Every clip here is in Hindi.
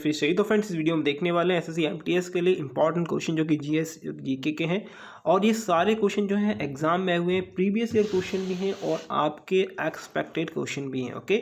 फिर सही। तो फ्रेंड्स, इस वीडियो में देखने वाले हैं एसएससी एमटीएस के लिए इंपॉर्टेंट क्वेश्चन जो कि जीएस जीके के हैं, और ये सारे क्वेश्चन जो हैं एग्जाम में आए हुए हैं, प्रीवियस ईयर क्वेश्चन भी हैं और आपके एक्सपेक्टेड क्वेश्चन भी हैं। ओके,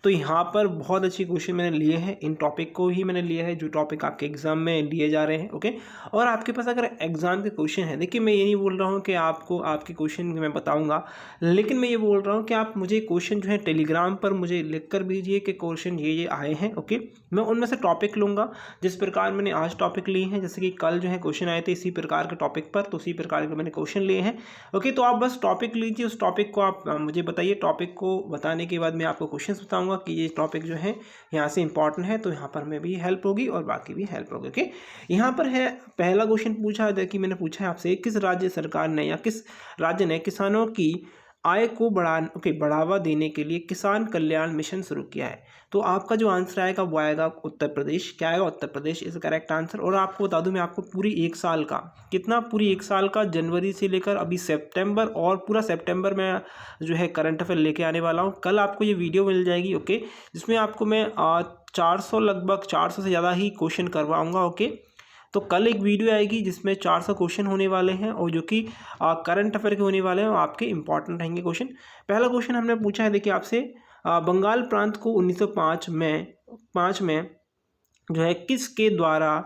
तो यहाँ पर बहुत अच्छे क्वेश्चन मैंने लिए हैं, इन टॉपिक को ही मैंने लिया है जो टॉपिक आपके एग्जाम में लिए जा रहे हैं। ओके, और आपके पास अगर एग्जाम के क्वेश्चन है, देखिए मैं ये नहीं बोल रहा हूँ कि आपको आपके क्वेश्चन मैं बताऊँगा, लेकिन मैं ये बोल रहा हूँ कि आप मुझे क्वेश्चन जो है टेलीग्राम पर मुझे लिख कर भेजिए कि क्वेश्चन ये आए हैं। ओके, मैं उनमें से टॉपिक लूँगा जिस प्रकार मैंने आज टॉपिक लिए हैं, जैसे कि कल जो है क्वेश्चन आए थे इसी प्रकार के टॉपिक पर, तो उसी प्रकार के मैंने क्वेश्चन लिए हैं। ओके, तो आप बस टॉपिक लीजिए, उस टॉपिक को आप मुझे बताइए, टॉपिक को बताने के बाद मैं आपको क्वेश्चन बताऊँगा कि ये टॉपिक जो है यहाँ से इंपॉर्टेंट है, तो यहाँ पर में भी हेल्प होगी और बाकी भी हेल्प होगी। ओके, यहाँ पर है पहला क्वेश्चन पूछा है, देखिए मैंने पूछा है आपसे, किस राज्य सरकार ने या किस राज्य ने किसानों की आय को बढ़ावा देने के लिए किसान कल्याण मिशन शुरू किया है? तो आपका जो आंसर आएगा वो आएगा उत्तर प्रदेश। क्या आएगा? Uttar Pradesh is correct answer. और आपको बता दूं मैं आपको पूरी एक साल का, कितना पूरी एक साल का, जनवरी से लेकर अभी सितंबर, और पूरा सितंबर में जो है करंट अफेयर लेके आने वाला हूँ। कल आपको ये वीडियो मिल जाएगी। ओके, जिसमें आपको मैं 400 लगभग 400 से ज़्यादा ही क्वेश्चन करवाऊँगा। ओके, तो कल एक वीडियो आएगी जिसमें 400 क्वेश्चन होने वाले हैं और जो कि करंट अफेयर के होने वाले हैं और आपके इंपॉर्टेंट रहेंगे क्वेश्चन। पहला क्वेश्चन हमने पूछा है, देखिए आपसे, बंगाल प्रांत को 1905 में जो है किसके द्वारा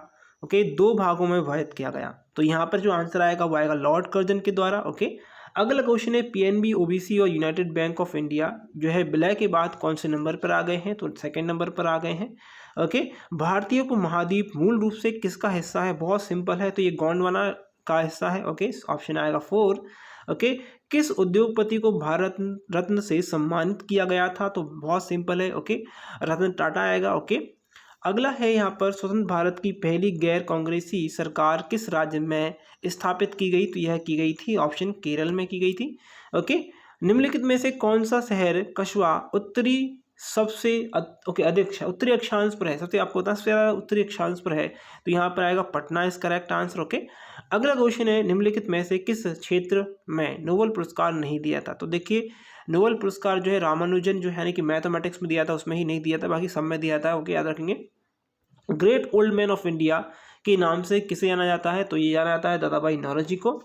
दो भागों में विभाजित किया गया? तो यहाँ पर जो आंसर आएगा वो आएगा लॉर्ड कर्जन के द्वारा। ओके, अगला क्वेश्चन है, पीएनबी, ओबीसी और यूनाइटेड बैंक ऑफ इंडिया जो है विलय के बाद कौन से नंबर पर आ गए हैं? तो सेकंड नंबर पर आ गए हैं। ओके, भारतीय उपमहाद्वीप मूल रूप से किसका हिस्सा है? बहुत सिंपल है, तो ये गोंडवाना का हिस्सा है। ओके, ऑप्शन आएगा 4। ओके, किस उद्योगपति को भारत रत्न से सम्मानित किया गया था? तो बहुत सिंपल है। ओके, रतन टाटा आएगा। ओके, अगला है यहाँ पर, स्वतंत्र भारत की पहली गैर कांग्रेसी सरकार किस राज्य में स्थापित की गई? तो यह की गई थी ऑप्शन केरल में की गई थी। ओके, निम्नलिखित में से कौन सा शहर कस्बा उत्तरी उत्तरी अक्षांश पर है? सबसे आपको पता है सबसे ज़्यादा उत्तरी अक्षांश पर है, तो यहाँ पर आएगा पटना इस करेक्ट आंसर। ओके, अगला क्वेश्चन है, निम्नलिखित में से किस क्षेत्र में नोबेल पुरस्कार नहीं दिया था? तो देखिए नोबेल पुरस्कार जो है रामानुजन जो है यानी कि मैथमेटिक्स में दिया था, उसमें ही नहीं दिया था, बाकी सब में दिया था। ओके, याद रखेंगे। Great old man of India के नाम से किसे जाना जाता है? तो ये जाना जाता है दादा भाई नौरोजी को।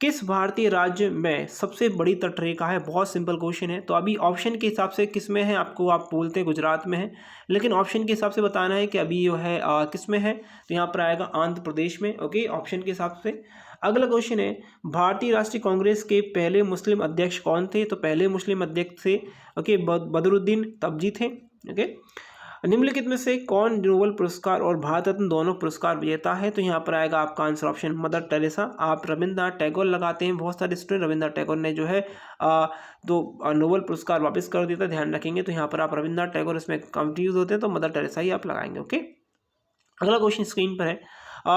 किस भारतीय राज्य में सबसे बड़ी तटरेखा है? बहुत सिंपल क्वेश्चन है। तो अभी ऑप्शन के हिसाब से किस में है, आपको आप बोलते हैं गुजरात में है, लेकिन ऑप्शन के हिसाब से बताना है कि अभी जो है किस में है, तो यहाँ पर आएगा आंध्र प्रदेश में। ओके, ऑप्शन के हिसाब से। अगला क्वेश्चन है, भारतीय राष्ट्रीय कांग्रेस के पहले मुस्लिम अध्यक्ष कौन थे? तो पहले मुस्लिम अध्यक्ष थे बदरुद्दीन तबजी थे। ओके, निम्नलिखित में से कौन नोबेल पुरस्कार और भारत रत्न दोनों पुरस्कार विजेता है? तो यहाँ पर आएगा आपका आंसर ऑप्शन मदर टेरेसा। आप रविंद्रनाथ टैगोर लगाते हैं, बहुत सारे स्टूडेंट रविंद्रनाथ टैगोर ने जो है नोबेल पुरस्कार वापस कर दिया था, ध्यान रखेंगे। तो यहाँ पर आप रविंद्रनाथ टैगोर इसमें कंफ्यूज होते हैं, तो मदर टेरेसा ही आप लगाएंगे। ओके, अगला क्वेश्चन स्क्रीन पर है,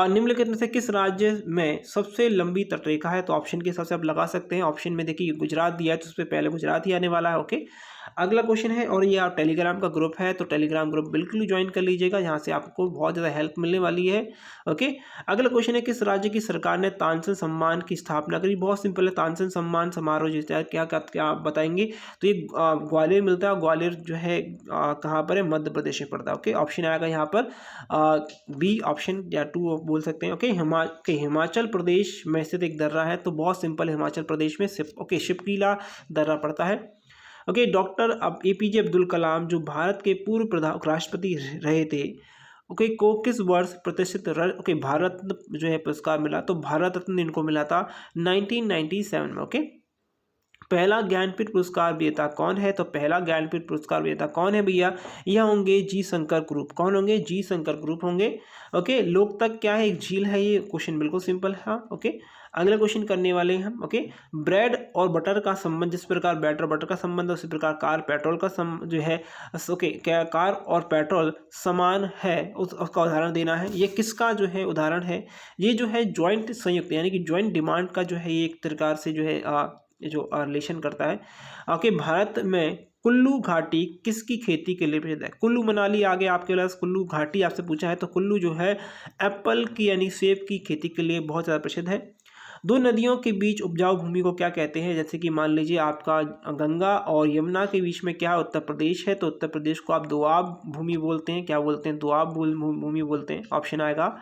निम्नलिखित में से किस राज्य में सबसे लंबी तटरेखा है? तो ऑप्शन के हिसाब से आप लगा सकते हैं। ऑप्शन में देखिए गुजरात दिया है, तो उस पर पहले गुजरात ही आने वाला है। ओके, अगला क्वेश्चन है, और ये आप टेलीग्राम का ग्रुप है, तो टेलीग्राम ग्रुप बिल्कुल ज्वाइन कर लीजिएगा, यहाँ से आपको बहुत ज़्यादा हेल्प मिलने वाली है। ओके, अगला क्वेश्चन है, किस राज्य की सरकार ने तानसेन सम्मान की स्थापना करी? बहुत सिंपल है, तानसेन सम्मान समारोह जो है क्या आप बताएंगे? तो ये ग्वालियर मिलता है, ग्वालियर जो है कहाँ पर है? मध्य प्रदेश में पड़ता है। ओके, ऑप्शन आएगा यहाँ पर बी ऑप्शन या 2 बोल सकते हैं। ओके, हिमाचल प्रदेश में स्थित एक दर्रा है, तो बहुत सिंपल, हिमाचल प्रदेश में शिपकीला दर्रा पड़ता है। Okay, doctor APJ Abdul Kalam जो भारत के पूर्व राष्ट्रपति रहे थे, ओके, को किस वर्ष प्रतिष्ठित भारत रत्न जो है पुरस्कार मिला? तो भारत रत्न इनको मिला था 1997 में। ओके, पहला ज्ञानपीठ पुरस्कार विजेता कौन है? तो पहला ज्ञानपीठ पुरस्कार विजेता कौन है भैया? यह होंगे जी शंकर ग्रुप। कौन होंगे? जी शंकर ग्रुप होंगे। ओके, लोकतक क्या है? एक झील है। ये क्वेश्चन बिल्कुल सिंपल है। ओके, अगला क्वेश्चन करने वाले हैं हम। ओके, ब्रेड और बटर का संबंध, जिस प्रकार ब्रेड और बटर का संबंध है उसी प्रकार कार पेट्रोल का जो है क्या कार और पेट्रोल समान है, उसका उदाहरण देना है। ये किसका जो है उदाहरण है? ये जो है ज्वाइंट संयुक्त यानी कि ज्वाइंट डिमांड का जो है ये एक प्रकार से जो है जो रिलेशन करता है। ओके, भारत में कुल्लू घाटी किसकी खेती के लिए प्रसिद्ध है? कुल्लू मनाली आगे आपके पास कुल्लू घाटी आपसे पूछा है, तो कुल्लू जो है एप्पल की यानी सेब की खेती के लिए बहुत ज़्यादा प्रसिद्ध है। दो नदियों के बीच उपजाऊ भूमि को क्या कहते हैं? जैसे कि मान लीजिए आपका गंगा और यमुना के बीच में क्या उत्तर प्रदेश है, तो उत्तर प्रदेश को आप दोआब भूमि बोलते हैं। क्या बोलते हैं? दोआब भूमि बोलते हैं। ऑप्शन आएगा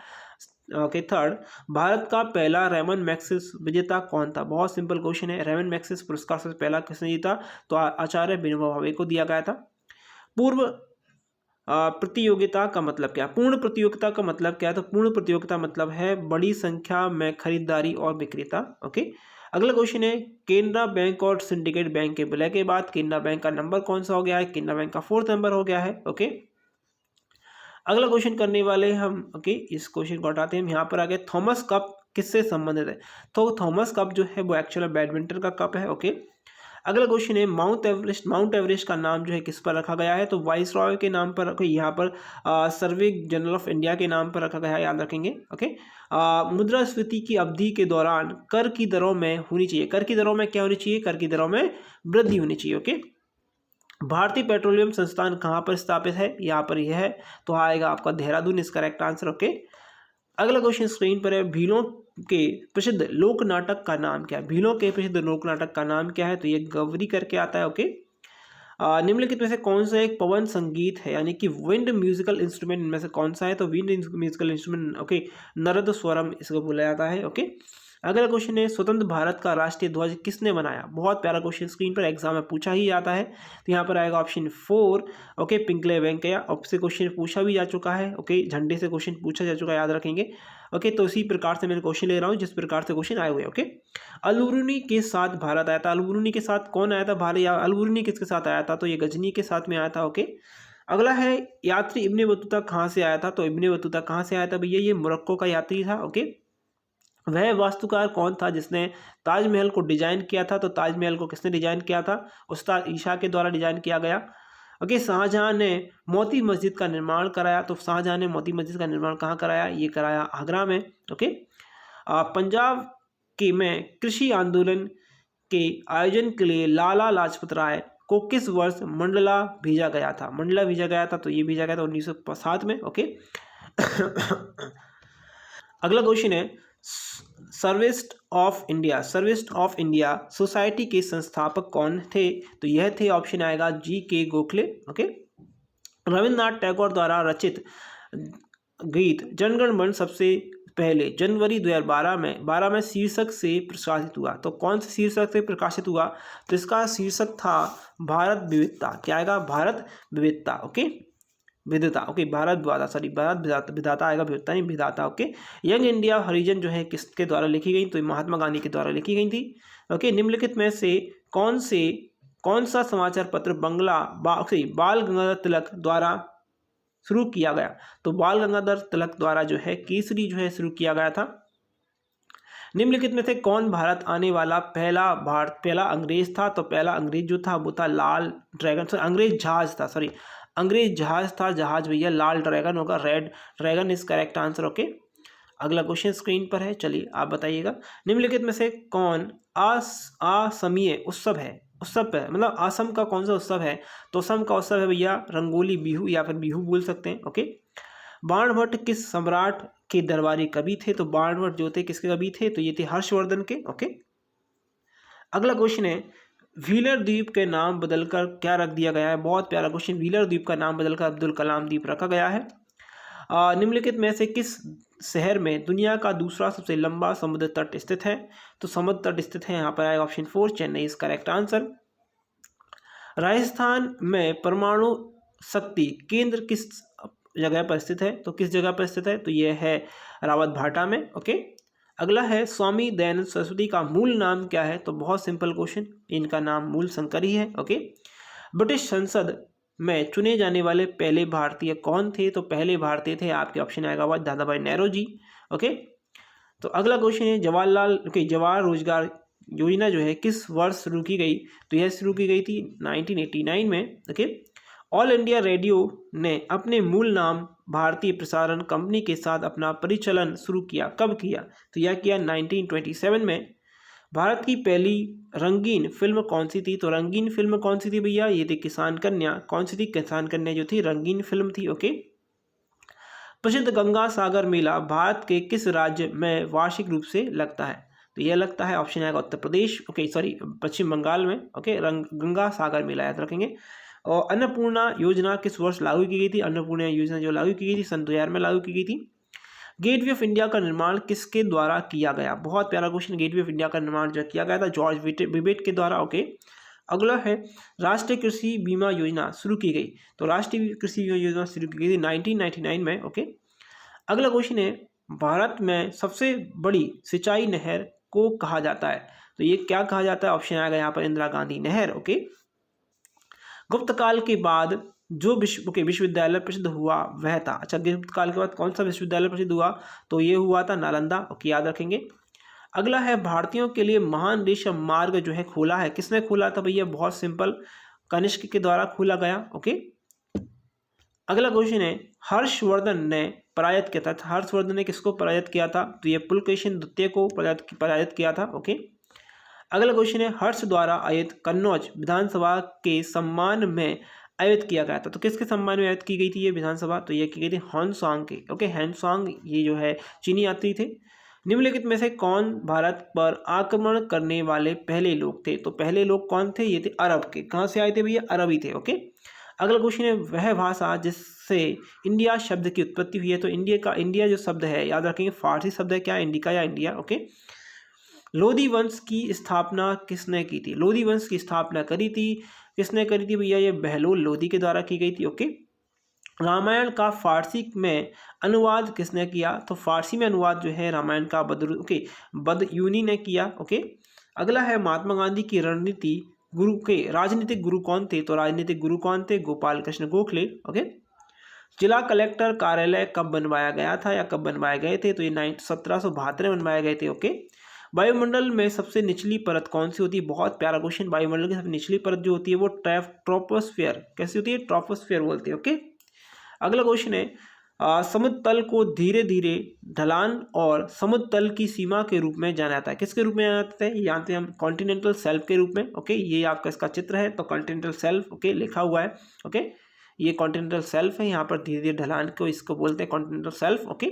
ओके थर्ड। भारत का पहला रेमन मैग्सेस विजेता कौन था? बहुत सिंपल क्वेश्चन है। रेमन मैग्सेस पुरस्कार सबसे पहला किसने जीता? तो आचार्य विनोबा भावे को दिया गया था। पूर्व प्रतियोगिता का मतलब क्या? पूर्ण प्रतियोगिता का मतलब क्या है? तो पूर्ण प्रतियोगिता मतलब है बड़ी संख्या में खरीदारी और विक्रेता। ओके, अगला क्वेश्चन है केनरा बैंक और सिंडिकेट बैंक के विलय के बाद केनरा बैंक का नंबर कौन सा हो गया है? केनरा बैंक का 4th नंबर हो गया है। ओके, अगला क्वेश्चन करने वाले हम ओके इस क्वेश्चन को हटाते हैं। हम यहाँ पर आ गए थॉमस कप किससे संबंधित है? तो थॉमस कप जो है वो एक्चुअल बैडमिंटन का कप है। ओके, अगला क्वेश्चन है माउंट एवरेस्ट का नाम जो है किस पर रखा गया है? तो वाइसरॉय के नाम पर, यहाँ पर सर्वे जनरल ऑफ इंडिया के नाम पर रखा गया है, याद रखेंगे। ओके, मुद्रास्फीति की अवधि के दौरान कर की दरों में होनी चाहिए, कर की दरों में क्या होनी चाहिए? कर की दरों में वृद्धि होनी चाहिए। ओके, भारतीय पेट्रोलियम संस्थान कहाँ पर स्थापित है? यहाँ पर यह है, तो आएगा आपका देहरादून इस करेक्ट आंसर। ओके, अगला क्वेश्चन स्क्रीन पर है भीलों के प्रसिद्ध लोक नाटक का नाम क्या है? भीलों के प्रसिद्ध लोक नाटक का नाम क्या है? तो ये गवरी करके आता है। ओके, निम्नलिखित में से कौन सा एक पवन संगीत है, यानी कि विंड म्यूजिकल इंस्ट्रूमेंट में से कौन सा है? तो विंड म्यूजिकल इंस्ट्रूमेंट ओके नरद स्वरम इसको बोला जाता है। ओके, अगला क्वेश्चन है स्वतंत्र भारत का राष्ट्रीय ध्वज किसने बनाया? बहुत प्यारा क्वेश्चन, स्क्रीन पर एग्जाम में पूछा ही जाता है। तो यहाँ पर आएगा ऑप्शन 4 ओके पिंगले वेंकैया। आपसे क्वेश्चन पूछा भी जा चुका है। ओके, झंडे से क्वेश्चन पूछा जा चुका है, याद रखेंगे। ओके, तो इसी प्रकार से मैं क्वेश्चन ले रहा हूँ जिस प्रकार से क्वेश्चन आए हुए। ओके, अलबरूनी के साथ भारत आया था। अलबरूनी के साथ कौन आया था भारत, या अलबरूनी किसके साथ आया था? तो ये गजनी के साथ में आया था। ओके, अगला है यात्री इब्ने बतूता कहाँ से आया था? तो इब्ने बतूता कहाँ से आया था भैया? ये मोरक्को का यात्री था। ओके, वह वास्तुकार कौन था जिसने ताजमहल को डिजाइन किया था? तो ताजमहल को किसने डिजाइन किया था? उस्ताद ईशा के द्वारा डिजाइन किया गया। ओके, शाहजहां ने मोती मस्जिद का निर्माण कराया। तो शाहजहां ने मोती मस्जिद का निर्माण कहाँ कराया? ये कराया आगरा में। ओके, पंजाब के में कृषि आंदोलन के आयोजन के लिए लाला लाजपत राय को किस वर्ष मंडला भेजा गया था? मंडला भेजा गया था, तो ये भेजा गया था 1907 में। ओके, अगला क्वेश्चन है सर्विस्ट ऑफ इंडिया सोसाइटी के संस्थापक कौन थे? तो यह थे, ऑप्शन आएगा G.K. गोखले। ओके, रविन्द्रनाथ टैगोर द्वारा रचित गीत जनगण मन सबसे पहले जनवरी 2012 में शीर्षक से प्रकाशित हुआ। तो कौन से शीर्षक से प्रकाशित हुआ? तो इसका शीर्षक था भारत विविधता। क्या आएगा? भारत विविधता। ओके, विधाता। ओके, भारत विधाता आएगा, विविधता नहीं विधाता। ओके, यंग इंडिया हरिजन जो है किसके द्वारा लिखी गई? तो महात्मा गांधी के द्वारा लिखी गई थी। ओके, निम्नलिखित में से कौन सा समाचार पत्र बाल गंगाधर तिलक द्वारा शुरू किया गया? तो बाल गंगाधर तिलक द्वारा जो है केसरी जो है शुरू किया गया था। निम्नलिखित में से कौन भारत आने वाला पहला अंग्रेज था? तो पहला अंग्रेज जो था वो था लाल ड्रैगन, अंग्रेज जहाज था, जहाज भैया लाल ड्रैगन होगा, red dragon is correct answer. Okay, अगला क्वेश्चन स्क्रीन पर है, चलिए आप बताइएगा। निम्नलिखित में से कौन असमीय उत्सव है? उत्सव है मतलब असम का कौन सा उत्सव है? तो असम का उत्सव है भैया रंगोली बिहू, या फिर बिहू बोल सकते हैं। ओके, बाणभट्ट किस सम्राट के दरबारी कवि थे? तो बाणभट्ट जो थे किसके कवि थे? तो ये थे हर्षवर्धन के। ओके, अगला क्वेश्चन है व्हीलर द्वीप के नाम बदलकर क्या रख दिया गया है? बहुत प्यारा क्वेश्चन, व्हीलर द्वीप का नाम बदलकर अब्दुल कलाम द्वीप रखा गया है। निम्नलिखित में से किस शहर में दुनिया का दूसरा सबसे लंबा समुद्र तट स्थित है? तो समुद्र तट स्थित है, यहाँ पर आएगा option 4 Chennai is correct answer. Rajasthan में परमाणु शक्ति केंद्र किस जगह पर स्थित है? तो किस जगह पर स्थित है? तो यह है रावत भाटा में। ओके, अगला है स्वामी दयानंद सरस्वती का मूल नाम क्या है? तो बहुत सिंपल क्वेश्चन, इनका नाम मूल शंकर ही है। ओके, ब्रिटिश संसद में चुने जाने वाले पहले भारतीय कौन थे? तो पहले भारतीय थे आपके ऑप्शन आएगा वह दादा भाई नेहरू जी। ओके, तो अगला क्वेश्चन है जवाहर रोजगार योजना जो है किस वर्ष शुरू की गई? तो यह शुरू की गई थी 1989 में। ओके, ऑल इंडिया रेडियो ने अपने मूल नाम भारतीय प्रसारण कंपनी के साथ अपना परिचालन शुरू किया, कब किया? तो यह किया 1927 में। भारत की पहली रंगीन फिल्म कौन सी थी? तो रंगीन फिल्म कौन सी थी भैया? ये थी किसान कन्या। कौन सी थी? किसान कन्या जो थी रंगीन फिल्म थी। ओके, प्रसिद्ध गंगा सागर मेला भारत के किस राज्य में वार्षिक रूप से लगता है? तो ये लगता है ऑप्शन आएगा उत्तर प्रदेश, ओके सॉरी पश्चिम बंगाल में, ओके गंगा सागर मेला याद रखेंगे। और अन्नपूर्णा योजना किस वर्ष लागू की गई थी? अन्नपूर्णा योजना जो लागू की गई थी सन 2000 में लागू की गई थी। गेटवे ऑफ इंडिया का निर्माण किसके द्वारा किया गया? बहुत प्यारा क्वेश्चन। गेटवे ऑफ इंडिया का निर्माण जो किया गया था जॉर्ज विवेट के द्वारा, ओके। अगला है राष्ट्रीय कृषि बीमा योजना शुरू की गई, तो राष्ट्रीय कृषि बीमा योजना शुरू की गई थी 1999 में, ओके। अगला क्वेश्चन है भारत में सबसे बड़ी सिंचाई नहर को कहा जाता है, तो ये क्या कहा जाता है? ऑप्शन आएगा यहाँ पर इंदिरा गांधी नहर, ओके। गुप्त काल के बाद जो विश्वविद्यालय प्रसिद्ध हुआ वह था, अच्छा गुप्त काल के बाद कौन सा विश्वविद्यालय प्रसिद्ध हुआ? तो ये हुआ था नालंदा, ओके याद रखेंगे। अगला है भारतीयों के लिए महान रेशम मार्ग जो है खोला है, किसने खोला था भैया? बहुत सिंपल, कनिष्क के द्वारा खोला गया, ओके। अगला क्वेश्चन है हर्षवर्धन ने पराजित किया था, हर्षवर्धन ने किसको पराजित किया था? तो ये पुलकेशिन द्वितीय को पराजित किया था, ओके। अगला क्वेश्चन है हर्ष द्वारा आयोजित कन्नौज विधानसभा के सम्मान में आयोजित किया गया था, तो किसके सम्मान में आयोजित की गई थी ये विधानसभा? तो ये की गई थी ह्वेनसांग के, ओके। ह्वेनसांग ये जो है चीनी यात्री थे। निम्नलिखित में से कौन भारत पर आक्रमण करने वाले पहले लोग थे? तो पहले लोग कौन थे? ये थे अरब के। कहाँ से आए थे भैया? अरबी थे, ओके। अगला क्वेश्चन है वह भाषा जिससे इंडिया शब्द की उत्पत्ति हुई है, तो इंडिया जो शब्द है याद रखेंगे फारसी शब्द है क्या? इंडिका या इंडिया, ओके। लोधी वंश की स्थापना किसने की थी? लोधी वंश की स्थापना करी थी, किसने करी थी भैया? ये बहलोल लोधी के द्वारा की गई थी, ओके। रामायण का फारसी में अनुवाद किसने किया? तो फारसी में अनुवाद जो है रामायण का बदयूनी ने किया, ओके। अगला है महात्मा गांधी की रणनीति गुरु के राजनीतिक गुरु कौन थे? तो राजनीतिक गुरु कौन थे? गोपाल कृष्ण गोखले, ओके। जिला कलेक्टर कार्यालय कब बनवाया गया था या कब बनवाए गए थे? तो ये 1772 में बनवाए गए थे, ओके। वायुमंडल में सबसे निचली परत कौन सी होती है? बहुत प्यारा क्वेश्चन। वायुमंडल की सबसे निचली परत जो होती है वो ट्रोपोस्फियर, कैसी होती है? ट्रोपोस्फियर बोलते हैं, ओके। अगला क्वेश्चन है समुद्र तल को धीरे धीरे ढलान और समुद्र तल की सीमा के रूप में जाना जाता है, किसके रूप में जाना जाता है? जानते हैं हम कॉन्टिनेंटल सेल्फ के रूप में, ओके। ये आपका इसका चित्र है, तो कॉन्टिनेंटल सेल्फ, ओके लिखा हुआ है, ओके। ये कॉन्टिनेंटल सेल्फ है, यहाँ पर धीरे धीरे ढलान को इसको बोलते हैं कॉन्टिनेंटल सेल्फ, ओके।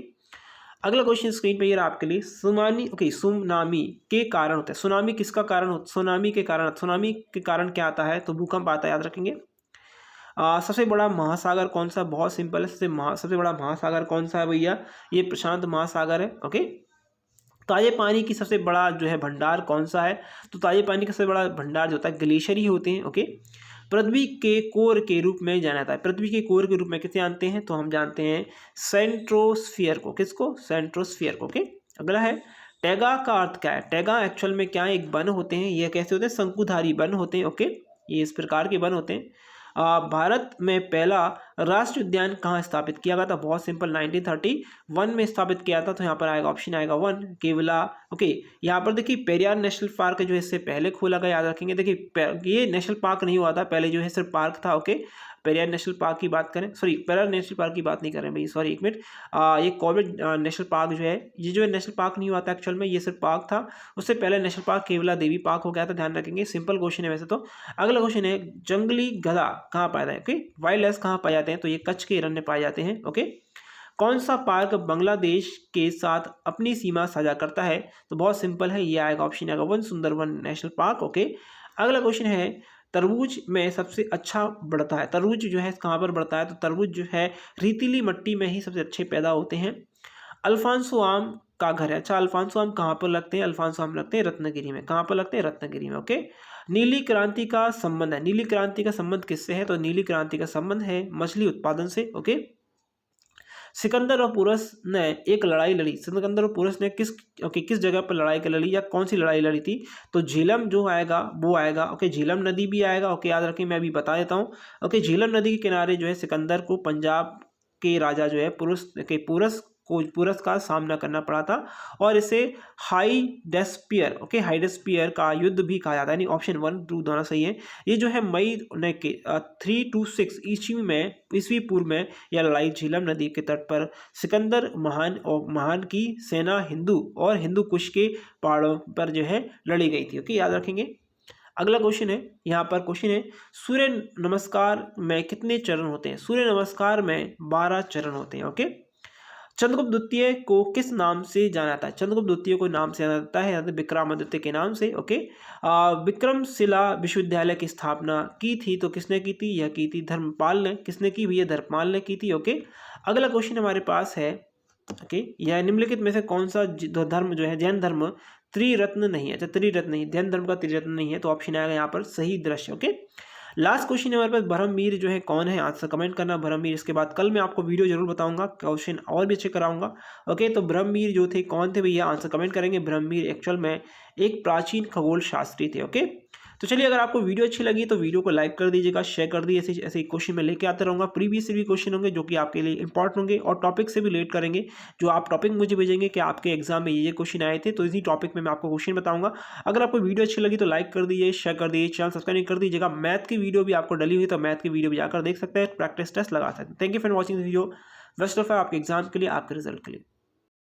अगला क्वेश्चन स्क्रीन पे ये रहा आपके लिए सुनामी के कारण होता है। सुनामी किसका कारण होता है? सुनामी के कारण क्या आता है? तो भूकंप आता है, याद रखेंगे। सबसे बड़ा महासागर कौन सा? बहुत सिंपल है, सबसे बड़ा महासागर कौन सा है भैया? ये प्रशांत महासागर है, ओके। ताजे पानी की सबसे बड़ा जो है भंडार कौन सा है? तो ताजे पानी का सबसे बड़ा भंडार जो होता है ग्लेशियर ही होते हैं, ओके। पृथ्वी के कोर के रूप में जाना जाता है, पृथ्वी के कोर के रूप में किसे जानते हैं? तो हम जानते हैं सेंट्रोस्फियर को, किसको? सेंट्रोस्फियर को, ओके। अगला है टैगा का अर्थ क्या है? टैगा एक्चुअल में क्या है? एक वन होते हैं, ये कैसे होते हैं? शंकुधारी वन होते हैं, ओके। ये इस प्रकार के वन होते हैं। भारत में पहला राष्ट्रीय उद्यान कहाँ स्थापित किया गया था? बहुत सिंपल, 1931 में स्थापित किया था, तो यहाँ पर आएगा ऑप्शन आएगा 1 केवला, ओके। यहाँ पर देखिए पेरियार नेशनल पार्क जो है इससे पहले खोला गया, याद रखेंगे। देखिए ये नेशनल पार्क नहीं हुआ था, पहले जो है सिर्फ पार्क था, ओके। पेरियार नेशनल पार्क की बात करें, सॉरी पेरियार नेशनल पार्क की बात नहीं कर रहे हैं भाई, सॉरी एक मिनट। ये कॉर्बेट नेशनल पार्क जो है, ये जो है नेशनल पार्क नहीं हुआ था एक्चुअल में, ये सिर्फ पार्क था। उससे पहले नेशनल पार्क केवला देवी पार्क हो गया था, ध्यान रखेंगे। सिंपल क्वेश्चन है वैसे तो। अगला क्वेश्चन है जंगली गधा कहाँ पाया जाता है? ओके, वाइल्ड एस कहाँ पाए जाते हैं? तो ये कच्छ के हिरण में पाए जाते हैं, ओके। कौन सा पार्क बांग्लादेश के साथ अपनी सीमा साझा करता है? तो बहुत सिंपल है, ये आएगा ऑप्शन आएगा 1 सुंदरवन नेशनल पार्क, ओके। अगला क्वेश्चन है तरबूज में सबसे अच्छा बढ़ता है, तरबूज जो है कहाँ पर बढ़ता है? तो तरबूज जो है रेतीली मिट्टी में ही सबसे अच्छे पैदा होते हैं। अल्फांसो आम का घर है, अच्छा अल्फांसो आम कहाँ पर लगते हैं? अल्फांसो आम लगते हैं रत्नागिरी में, कहाँ पर लगते हैं? रत्नागिरी में, ओके। नीली क्रांति का संबंध है, नीली क्रांति का संबंध किससे है? तो नीली क्रांति का संबंध है मछली उत्पादन से, ओके। सिकंदर और पुरस ने एक लड़ाई लड़ी, सिकंदर और पुरस ने किस जगह पर लड़ाई कर लड़ी या कौन सी लड़ाई लड़ी थी? तो झेलम जो आएगा वो आएगा, ओके। झेलम नदी भी आएगा, ओके, याद रखें, मैं अभी बता देता हूँ, ओके। झेलम नदी के किनारे जो है सिकंदर को पंजाब के राजा जो है पुरस का सामना करना पड़ा था, और इसे हाइडेस्पियर, ओके, हाइडेस्पियर का युद्ध भी कहा जाता है, यानी ऑप्शन 1 2 दोनों सही है। ये जो है मई 326 ईस्वी पूर्व में यह लड़ाई झेलम नदी के तट पर सिकंदर महान की सेना हिंदू कुश के पहाड़ों पर जो है लड़ी गई थी, ओके, याद रखेंगे। अगला क्वेश्चन है, यहाँ पर क्वेश्चन है सूर्य नमस्कार में कितने चरण होते हैं? सूर्य नमस्कार में 12 चरण होते हैं, ओके। चंद्रगुप्त द्वितीय को किस नाम से जाना जाता है? चंद्रगुप्त द्वितीय को नाम से जाना जाता है विक्रमादित्य के नाम से। ओके, विक्रमशिला विश्वविद्यालय की स्थापना की थी तो किसने की थी? यह की थी धर्मपाल ने। किसने की भैया? धर्मपाल ने की थी। ओके, अगला क्वेश्चन हमारे पास है, ओके, यह निम्नलिखित में से कौन सा धर्म जो है, जैन धर्म त्रिरत्न नहीं है? अच्छा, त्रिरत्न नहीं, जैन धर्म का त्रिरत्न नहीं है, तो ऑप्शन आएगा यहाँ पर सही दृश्य। ओके, लास्ट क्वेश्चन हमारे पास, ब्रह्मवीर जो है कौन है? आंसर कमेंट करना ब्रह्मवीर। इसके बाद कल मैं आपको वीडियो जरूर बताऊंगा, क्वेश्चन और भी अच्छे कराऊंगा। ओके, तो ब्रह्मवीर जो थे कौन थे भैया? आंसर कमेंट करेंगे। ब्रह्मवीर एक्चुअल में एक प्राचीन खगोल शास्त्री थे। ओके, तो चलिए, अगर आपको वीडियो अच्छी लगी तो वीडियो को लाइक कर दीजिएगा, शेयर कर दीजिए। ऐसे ऐसे क्वेश्चन मैं लेके आते रहूँगा। प्रीवियस से भी क्वेश्चन होंगे जो कि आपके लिए इंपॉर्टेंट होंगे, और टॉपिक से भी रिलेट करेंगे। जो आप टॉपिक मुझे भेजेंगे कि आपके एग्जाम में ये क्वेश्चन आए थे, तो इसी टॉपिक में मैं आपको क्वेश्चन बताऊंगा। अगर आपको वीडियो अच्छी लगी तो लाइक कर दीजिए, शेयर कर दीजिए, चैनल सब्सक्राइब कर दीजिएगा। मैथ की वीडियो भी आपको डली हुई, तो मैथ की वीडियो भी जाकर देख सकते हैं, प्रैक्टिस टेस्ट लगा सकते हैं। Thank you for watching video. Best of luck आपके एग्जाम के लिए, आपके रिजल्ट के लिए।